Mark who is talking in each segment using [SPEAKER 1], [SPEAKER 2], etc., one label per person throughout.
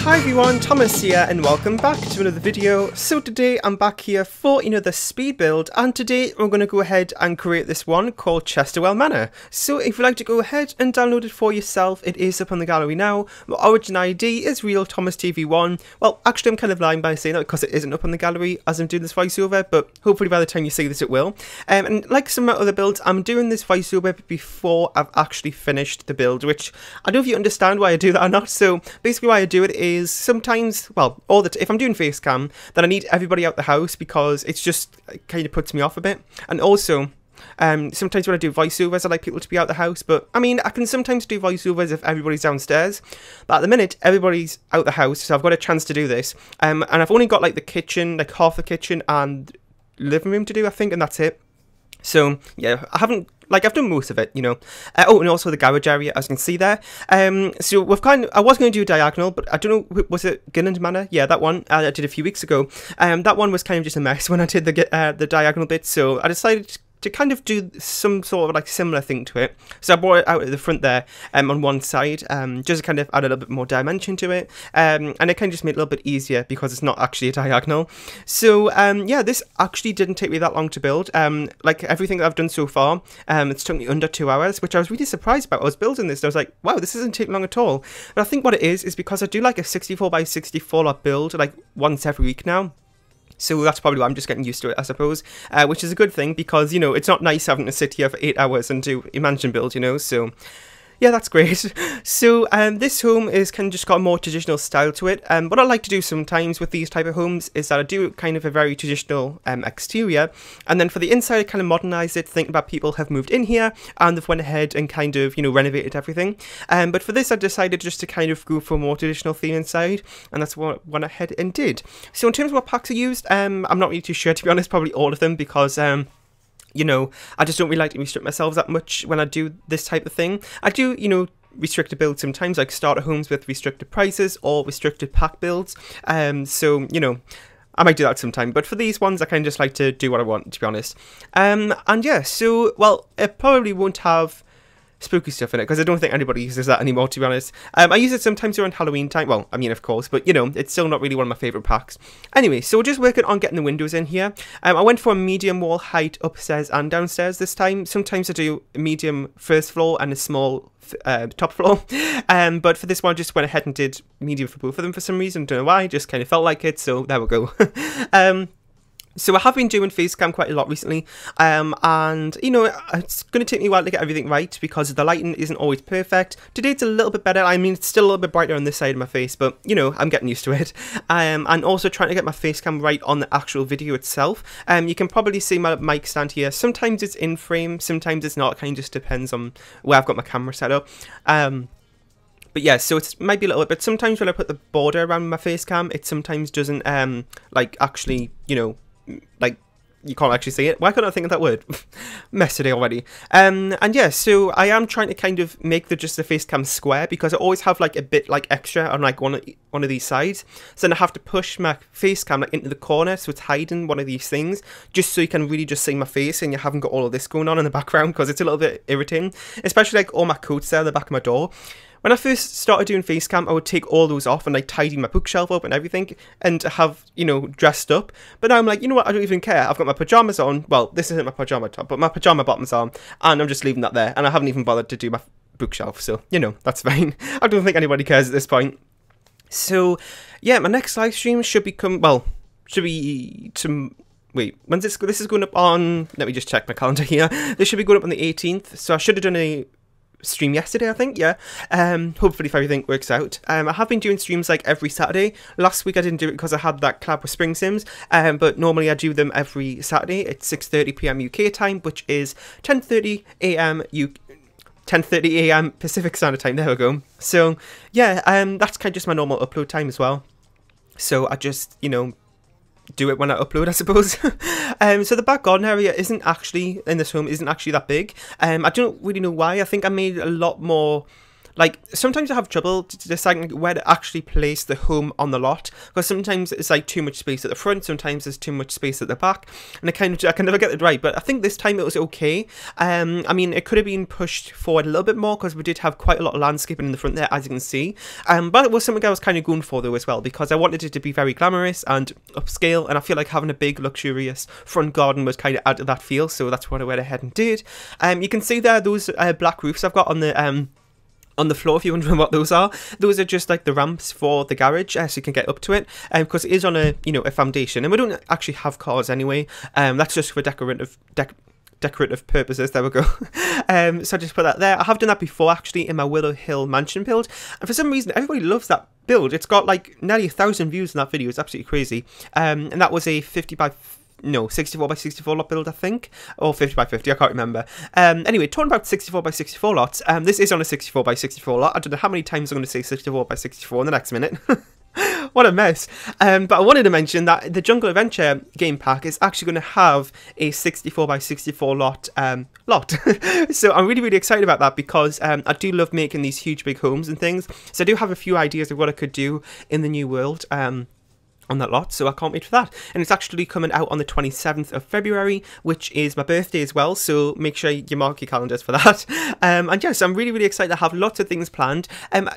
[SPEAKER 1] Hi everyone, Thomas here and welcome back to another video. So today I'm back here for another speed build, and today we're going to go ahead and create this one called Chesterwell Manor. So if you'd like to go ahead and download it for yourself, it is up on the gallery now. My origin ID is real Thomas TV1. Well, actually I'm kind of lying by saying that because it isn't up on the gallery as I'm doing this voiceover, but hopefully by the time you see this it will. And like some of my other builds, I'm doing this voiceover before I've actually finished the build, which I don't know if you understand why I do that or not. So basically why I do it is sometimes, well, if I'm doing Facecam, then I need everybody out the house because it kind of puts me off a bit. And also, sometimes when I do voiceovers, I like people to be out the house, but I mean, I can sometimes do voiceovers if everybody's downstairs, but at the minute, everybody's out the house, so I've got a chance to do this. And I've only got like the kitchen, like half the kitchen and living room to do, I think, and that's it. So yeah, I've done most of it, you know. Oh, and also the garage area, as you can see there. So I was going to do a diagonal, but I don't know, was it Gilland Manor? Yeah, that one I did a few weeks ago. That one was kind of just a mess when I did the diagonal bit, so I decided to kind of do some sort of like similar thing to it. So I brought it out at the front there on one side, just to kind of add a little bit more dimension to it, and it kind of just made it a little bit easier because it's not actually a diagonal. So yeah, this actually didn't take me that long to build. Like everything that I've done so far, it's took me under 2 hours, which I was really surprised about. I was building this and I was like, wow, this doesn't take long at all. But I think what it is because I do like a 64 by 64 lot build like once every week now. So that's probably why I'm just getting used to it, I suppose, which is a good thing because, you know, it's not nice having to sit here for 8 hours and do a mansion build, you know, so yeah, that's great. So this home is kind of just got a more traditional style to it. What I like to do sometimes with these type of homes is that I do kind of a very traditional exterior, and then for the inside I kind of modernise it, thinking about people have moved in here and they've went ahead and kind of, you know, renovated everything. But for this I decided just to kind of go for a more traditional theme inside, and that's what I went ahead and did. So in terms of what packs I used, I'm not really too sure, to be honest, probably all of them, because you know, I just don't really like to restrict myself that much when I do this type of thing. I do, you know, restricted builds sometimes, like starter homes with restricted prices or restricted pack builds. So, you know, I might do that sometime, but for these ones, I kind of just like to do what I want, to be honest. And yeah, so, well, it probably won't have spooky stuff in it because I don't think anybody uses that anymore, to be honest. I use it sometimes around Halloween time, well, I mean, of course, but you know, it's still not really one of my favourite packs. Anyway, so we're just working on getting the windows in here. I went for a medium wall height upstairs and downstairs this time. Sometimes I do a medium first floor and a small top floor, but for this one I just went ahead and did medium for both of them for some reason. Don't know why, just kind of felt like it, so there we go. So I have been doing Facecam quite a lot recently, and, you know, it's going to take me a while to get everything right because the lighting isn't always perfect. Today it's a little bit better. I mean, it's still a little bit brighter on this side of my face, but, you know, I'm getting used to it. And also trying to get my Facecam right on the actual video itself. You can probably see my mic stand here. Sometimes it's in frame, sometimes it's not. It kind of just depends on where I've got my camera set up. But yeah, so it might be a little bit, but sometimes when I put the border around my Facecam, it sometimes doesn't, like, actually, you know, like, you can't actually see it. Why couldn't I think of that word? Messed it already. And yeah, so I am trying to kind of make just the Facecam square because I always have like a bit like extra on like one of these sides. So then I have to push my Facecam like into the corner so it's hiding one of these things, just so you can really just see my face and you haven't got all of this going on in the background because it's a little bit irritating, especially like all my coats there at the back of my door. When I first started doing Facecam, I would take all those off and like tidy my bookshelf up and everything and have, you know, dressed up. But now I'm like, you know what, I don't even care. I've got my pyjamas on. Well, this isn't my pyjama top, but my pyjama bottoms on, and I'm just leaving that there. And I haven't even bothered to do my bookshelf. So, you know, that's fine. I don't think anybody cares at this point. So, yeah, my next live stream should become, well, should be wait, when's this? This is going up on, let me just check my calendar here. This should be going up on the 18th. So I should have done a stream yesterday, I think, yeah. Hopefully if everything works out. I have been doing streams like every Saturday. Last week I didn't do it because I had that collab with Spring Sims, but normally I do them every Saturday at 6:30 PM UK time, which is 10:30 AM 10:30 a.m. Pacific Standard Time. There we go. So yeah, that's kind of just my normal upload time as well. So I just, you know, do it when I upload, I suppose. So the back garden area isn't actually, in this home, isn't actually that big. I don't really know why. I think I made a lot more, like, sometimes I have trouble deciding where to actually place the home on the lot, because sometimes it's like too much space at the front, sometimes there's too much space at the back, and I can never get it right. But I think this time it was okay. I mean, it could have been pushed forward a little bit more, because we did have quite a lot of landscaping in the front there, as you can see. But it was something I was kind of going for though as well, because I wanted it to be very glamorous and upscale, and I feel like having a big luxurious front garden was kind of add to that feel, so that's what I went ahead and did. You can see there those black roofs I've got on the floor, if you're wondering what those are just like the ramps for the garage, so you can get up to it, because it is on a, you know, a foundation, and we don't actually have cars anyway. That's just for decorative purposes. There we go. So I just put that there. I have done that before actually in my Willow Hill mansion build, and for some reason everybody loves that build. It's got like nearly 1,000 views in that video. It's absolutely crazy. And that was a 64 by 64 lot build, I think, or 50 by 50, I can't remember. Anyway, talking about 64 by 64 lots, this is on a 64 by 64 lot. I don't know how many times I'm going to say 64 by 64 in the next minute. What a mess. But I wanted to mention that the Jungle Adventure game pack is actually going to have a 64 by 64 lot. So I'm really, really excited about that, because I do love making these huge big homes and things. So I do have a few ideas of what I could do in the new world. On that lot, so I can't wait for that. And it's actually coming out on the 27th of February, which is my birthday as well, so make sure you mark your calendars for that. And yes, I'm really, really excited to have lots of things planned.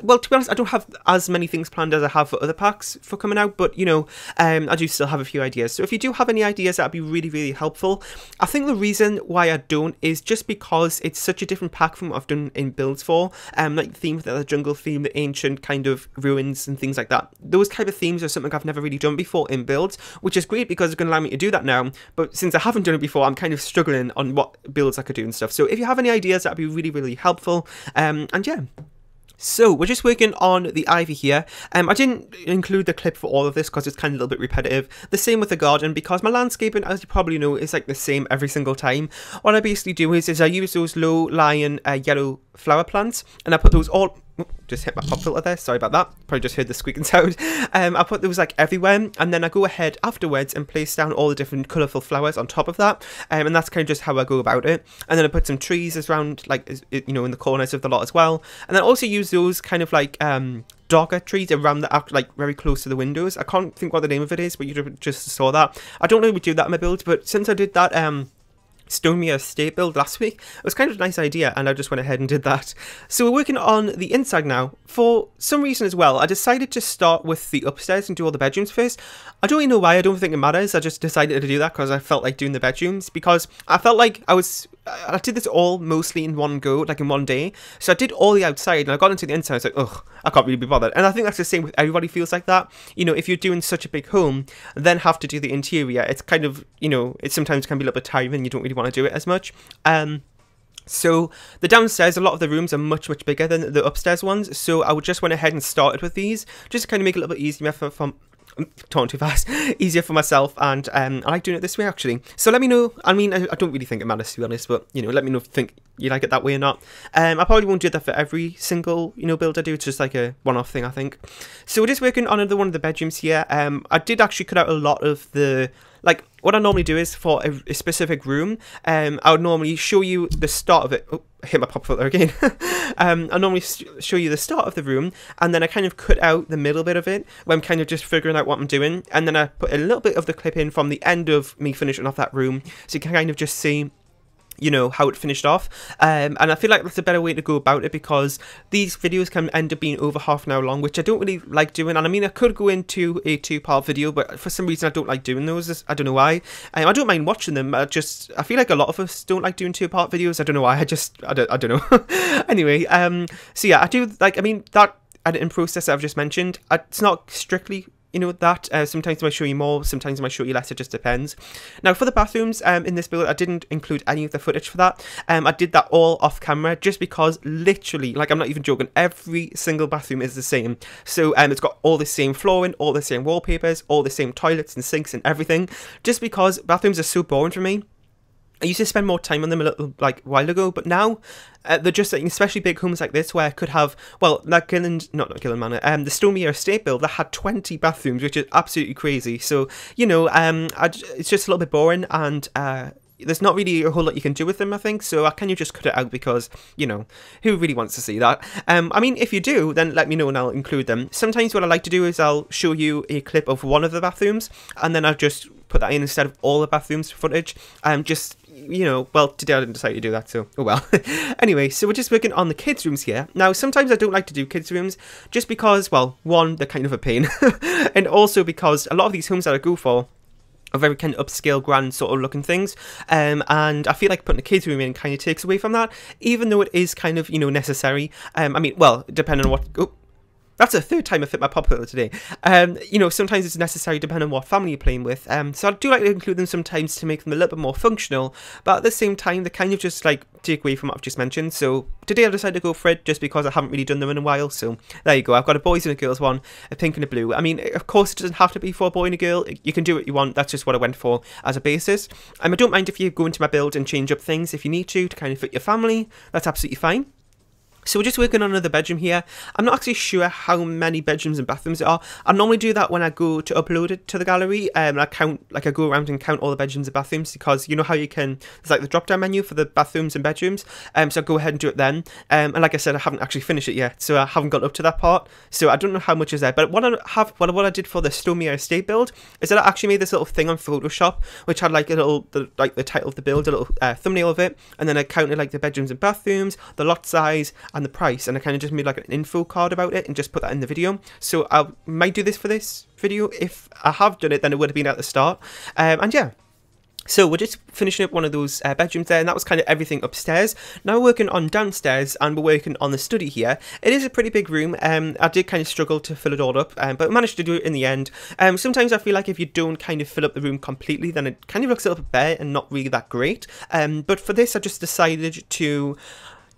[SPEAKER 1] Well, to be honest, I don't have as many things planned as I have for other packs for coming out, but, you know, I do still have a few ideas. So if you do have any ideas, that'd be really, really helpful. I think the reason why I don't is just because it's such a different pack from what I've done in builds for, like the theme, the jungle theme, the ancient kind of ruins and things like that. Those type of themes are something I've never really done before in builds, which is great because it's going to allow me to do that now. But since I haven't done it before, I'm kind of struggling on what builds I could do and stuff. So if you have any ideas, that'd be really, really helpful. And yeah. So we're just working on the ivy here. I didn't include the clip for all of this because it's kind of a little bit repetitive. The same with the garden, because my landscaping, as you probably know, is like the same every single time. What I basically do is I use those low-lying yellow flower plants, and I put those all... just hit my pop filter there, sorry about that, probably just heard the squeaking sound. I put those like everywhere, and then I go ahead afterwards and place down all the different colourful flowers on top of that, and that's kind of just how I go about it. And then I put some trees around, like, you know, in the corners of the lot as well, and then also use those kind of like darker trees around the, like, very close to the windows. I can't think what the name of it is, but you just saw that. I don't normally do that in my builds, but since I did that Stonemere Estate build last week, it was kind of a nice idea, and I just went ahead and did that. So we're working on the inside now. For some reason as well, I decided to start with the upstairs and do all the bedrooms first. I don't really know why, I don't think it matters. I just decided to do that because I felt like doing the bedrooms, because I felt like I did this all mostly in one go, like in one day. So I did all the outside, and I got into the inside, I was like, ugh, I can't really be bothered. And I think that's the same with everybody feels like that. You know, if you're doing such a big home, then have to do the interior, it's kind of, you know, it sometimes can be a little bit tiring and you don't really want to do it as much. So the downstairs, a lot of the rooms are much, much bigger than the upstairs ones. So I would just went ahead and started with these, just to kind of make it a little bit easier for talking too fast, easier for myself, and I like doing it this way actually. So let me know. I mean, I don't really think it matters, to be honest, but, you know, let me know if you think you like it that way or not. I probably won't do that for every single, you know, build I do. It's just like a one-off thing, I think. So we're just working on another one of the bedrooms here. I did actually cut out a lot of the, like, what I normally do is for a specific room, I would normally show you the start of it. Oh, I hit my pop filter again. I normally show you the start of the room, and then I kind of cut out the middle bit of it when I'm kind of just figuring out what I'm doing, and then I put a little bit of the clip in from the end of me finishing off that room, so you can kind of just see, you know, how it finished off. And I feel like that's a better way to go about it, because these videos can end up being over half an hour long, which I don't really like doing. And I mean, I could go into a 2-part video, but for some reason I don't like doing those. I don't know why. I don't mind watching them. I feel like a lot of us don't like doing 2-part videos. I don't know why. I don't know. Anyway, so yeah, I do like, I mean, that editing process that I've just mentioned, it's not strictly, you know, that sometimes I might show you more, sometimes I might show you less, it just depends. Now for the bathrooms in this build, I didn't include any of the footage for that. I did that all off camera, just because literally, like, I'm not even joking, every single bathroom is the same. So it's got all the same flooring, all the same wallpapers, all the same toilets and sinks and everything, just because bathrooms are so boring for me. I used to spend more time on them a little while ago, but now they're just like, especially big homes like this where I could have, well, not Gillen Manor, the Stoney estate build that had 20 bathrooms, which is absolutely crazy. So, you know, it's just a little bit boring, and there's not really a whole lot you can do with them, I think, so I kind of just cut it out because, you know, who really wants to see that? I mean, if you do, then let me know and I'll include them. Sometimes what I like to do is I'll show you a clip of one of the bathrooms, and then I'll just put that in instead of all the bathrooms footage. Just, you know, well, today I didn't decide to do that, so oh well. Anyway, so we're just working on the kids' rooms here. Now, sometimes I don't like to do kids' rooms just because, well, one, they're kind of a pain, and also because a lot of these homes that I go for are very kind of upscale, grand sort of looking things, and I feel like putting a kids' room in kind of takes away from that, even though it is kind of, you know, necessary. I mean, well, depending on what... Oh, that's the third time I fit my pop filter today. You know, sometimes it's necessary depending on what family you're playing with. So I do like to include them sometimes to make them a little bit more functional, but at the same time, they kind of just like take away from what I've just mentioned. So today I decided to go for it just because I haven't really done them in a while. So there you go. I've got a boys and a girls one, a pink and a blue. I mean, of course, it doesn't have to be for a boy and a girl. You can do what you want. That's just what I went for as a basis. I don't mind if you go into my build and change up things if you need to kind of fit your family. That's absolutely fine. So we're just working on another bedroom here. I'm not actually sure how many bedrooms and bathrooms there are. I normally do that when I go to upload it to the gallery. I go around and count all the bedrooms and bathrooms, because you know how you can, there's like the drop down menu for the bathrooms and bedrooms. So I'll go ahead and do it then. And like I said, I haven't actually finished it yet, so I haven't got up to that part. So I don't know how much is there. But what I did for the Stoney estate build is that I actually made this little thing on Photoshop, which had like a little, like the title of the build, a little thumbnail of it, and then I counted like the bedrooms and bathrooms, the lot size, and the price, and I kind of just made like an info card about it and just put that in the video. So I might do this for this video. If I have done it, then it would have been at the start. And yeah, so we're just finishing up one of those bedrooms there, and that was kind of everything upstairs. Now we're working on downstairs, and we're working on the study here. It is a pretty big room. I did kind of struggle to fill it all up, but I managed to do it in the end. Sometimes I feel like if you don't kind of fill up the room completely, then it kind of looks a little bit bare and not really that great. But for this, I just decided to,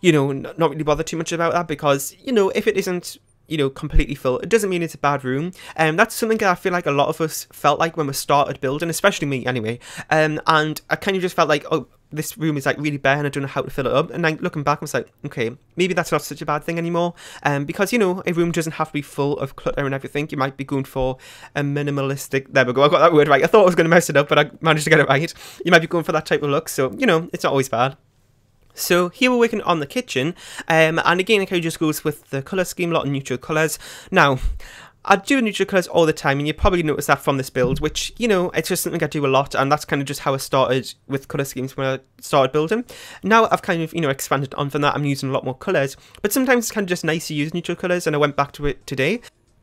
[SPEAKER 1] you know, not really bother too much about that, because, you know, if it isn't, you know, completely full, it doesn't mean it's a bad room. That's something that I feel like a lot of us felt like when we started building, especially me anyway. And I kind of just felt like, oh, this room is like really bare and I don't know how to fill it up. And like looking back, I was like, okay, maybe that's not such a bad thing anymore. Because, you know, a room doesn't have to be full of clutter and everything. You might be going for a minimalistic, there we go, I got that word right. I thought I was going to mess it up, but I managed to get it right. You might be going for that type of look. So, you know, it's not always bad. So here we're working on the kitchen, and again it kind of just goes with the colour scheme, a lot of neutral colours. Now, I do neutral colours all the time, and you probably noticed that from this build, which, you know, it's just something I do a lot, and that's kind of just how I started with colour schemes when I started building. Now I've kind of, you know, expanded on from that. I'm using a lot more colours, but sometimes it's kind of just nice to use neutral colours, and I went back to it today.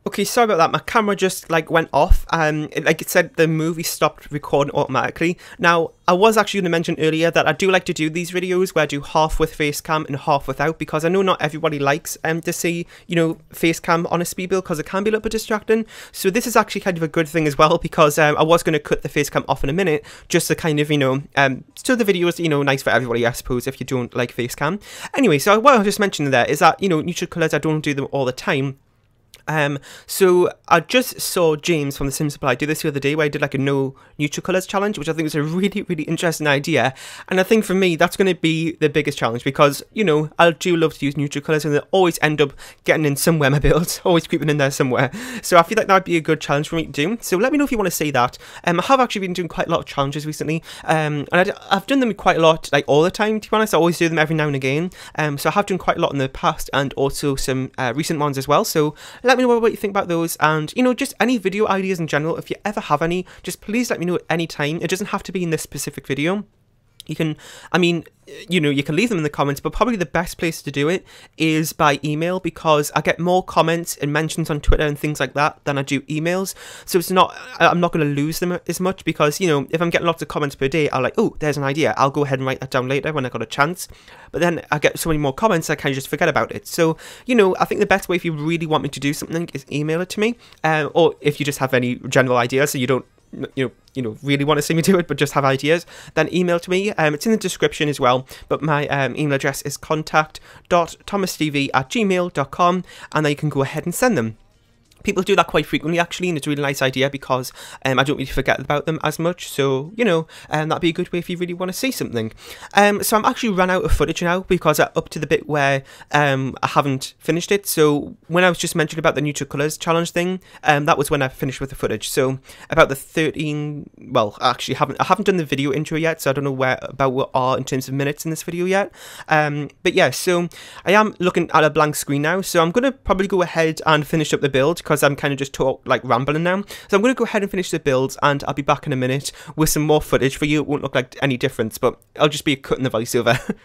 [SPEAKER 1] Okay, sorry about that, my camera just like went off, like it said the movie stopped recording automatically. Now, I was actually going to mention earlier that I do like to do these videos where I do half with Facecam and half without, because I know not everybody likes to see, you know, Facecam on a speed build, because it can be a little bit distracting. So this is actually kind of a good thing as well, because I was going to cut the Facecam off in a minute, just to kind of, you know, so the video is, you know, nice for everybody, I suppose, if you don't like Facecam. Anyway, so what I was just mentioning there is that, you know, neutral colours, I don't do them all the time. So I just saw James from the Sim Supply do this the other day, where he did like a no neutral colours challenge, which I think was a really, really interesting idea. And I think for me, that's going to be the biggest challenge, because, you know, I do love to use neutral colours, and they always end up getting in somewhere, my builds, always creeping in there somewhere. So I feel like that would be a good challenge for me to do. So let me know if you want to see that. I have actually been doing quite a lot of challenges recently, and I've done them quite a lot, like all the time, to be honest. I always do them every now and again. So I have done quite a lot in the past, and also some recent ones as well. So let me know what you think about those, and, you know, just any video ideas in general. If you ever have any, just please let me know at any time. It doesn't have to be in this specific video. You can, I mean, you know, you can leave them in the comments, but probably the best place to do it is by email, because I get more comments and mentions on Twitter and things like that than I do emails. So it's not, I'm not going to lose them as much, because, you know, if I'm getting lots of comments per day, I'll like, oh, there's an idea, I'll go ahead and write that down later when I got a chance. But then I get so many more comments, I kind of just forget about it. So, you know, I think the best way, if you really want me to do something, is email it to me, or if you just have any general ideas, so you don't, you know, really want to see me do it, but just have ideas, then email to me. It's in the description as well, but my email address is contact.thomastv@gmail.com, and then you can go ahead and send them. People do that quite frequently actually, and it's a really nice idea because I don't really forget about them as much, so you know, that'd be a good way if you really want to see something. So I'm actually run out of footage now because I'm up to the bit where I haven't finished it. So when I was just mentioning about the neutral colours challenge thing, that was when I finished with the footage. So about the 13, well, actually I haven't done the video intro yet, so I don't know what we are in terms of minutes in this video yet. But yeah, so I am looking at a blank screen now, so I'm gonna probably go ahead and finish up the build, because I'm kind of just rambling now. So I'm going to go ahead and finish the builds, and I'll be back in a minute with some more footage for you. It won't look like any difference, but I'll just be cutting the voiceover.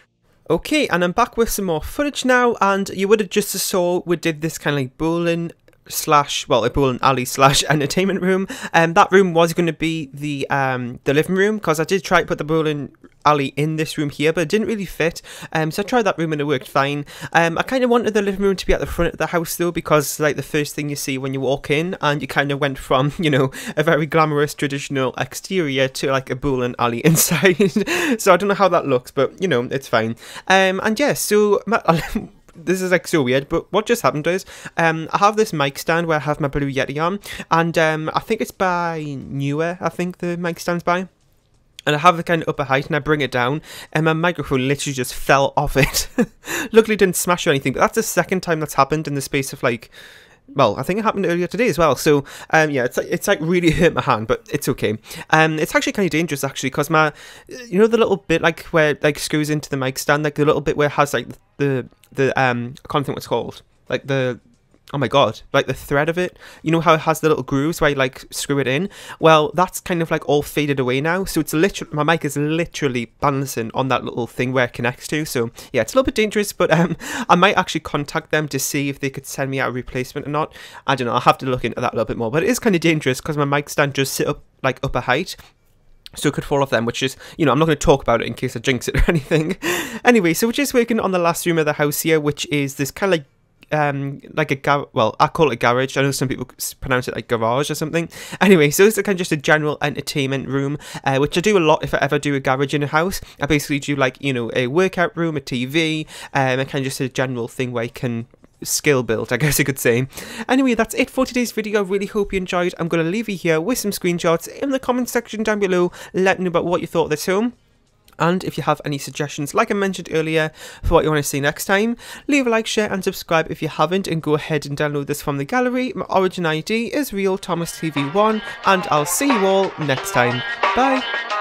[SPEAKER 1] Okay, and I'm back with some more footage now, and you would have just saw we did this kind of like bowling alley / entertainment room. That room was going to be the living room, because I did try to put the bowling alley in this room here, but it didn't really fit. So I tried that room and it worked fine. I kind of wanted the living room to be at the front of the house though, because like the first thing you see when you walk in, and you kind of went from, you know, a very glamorous traditional exterior to like a bowling alley inside. So I don't know how that looks, but you know, it's fine. And yeah, so this is like so weird, but what just happened is I have this mic stand where I have my blue Yeti on, and I think it's by Newer, I think the mic stand's by. And I have the kind of upper height, and I bring it down, and my microphone literally just fell off it. Luckily it didn't smash or anything, but that's the second time that's happened in the space of like, well, I think it happened earlier today as well. So yeah, it's like really hurt my hand, but it's okay. It's actually kind of dangerous actually, because my, you know, the little bit like where it like screws into the mic stand, like the little bit where it has like the I can't think what it's called, like the, oh my god, like the thread of it, you know how it has the little grooves where you like screw it in? Well, that's kind of like all faded away now, so it's literally, my mic is literally balancing on that little thing where it connects to. So yeah, it's a little bit dangerous, but I might actually contact them to see if they could send me out a replacement or not. I don't know, I'll have to look into that a little bit more, but it is kind of dangerous because my mic stand just sit up like upper height, so it could fall off them, which is, you know, I'm not going to talk about it in case I jinx it or anything. Anyway, so we're just working on the last room of the house here, which is this kind of like well, I call it a garage. I know some people pronounce it like garage or something. Anyway, so it's kind of just a general entertainment room, which I do a lot if I ever do a garage in a house. I basically do like, you know, a workout room, a TV, and kind of just a general thing where you can skill build, I guess you could say. Anyway, that's it for today's video. I really hope you enjoyed. I'm going to leave you here with some screenshots in the comment section down below. Let me know about what you thought of this home. And if you have any suggestions, like I mentioned earlier, for what you want to see next time, leave a like, share and subscribe if you haven't, and go ahead and download this from the gallery. My origin ID is RealThomasTV1, and I'll see you all next time. Bye!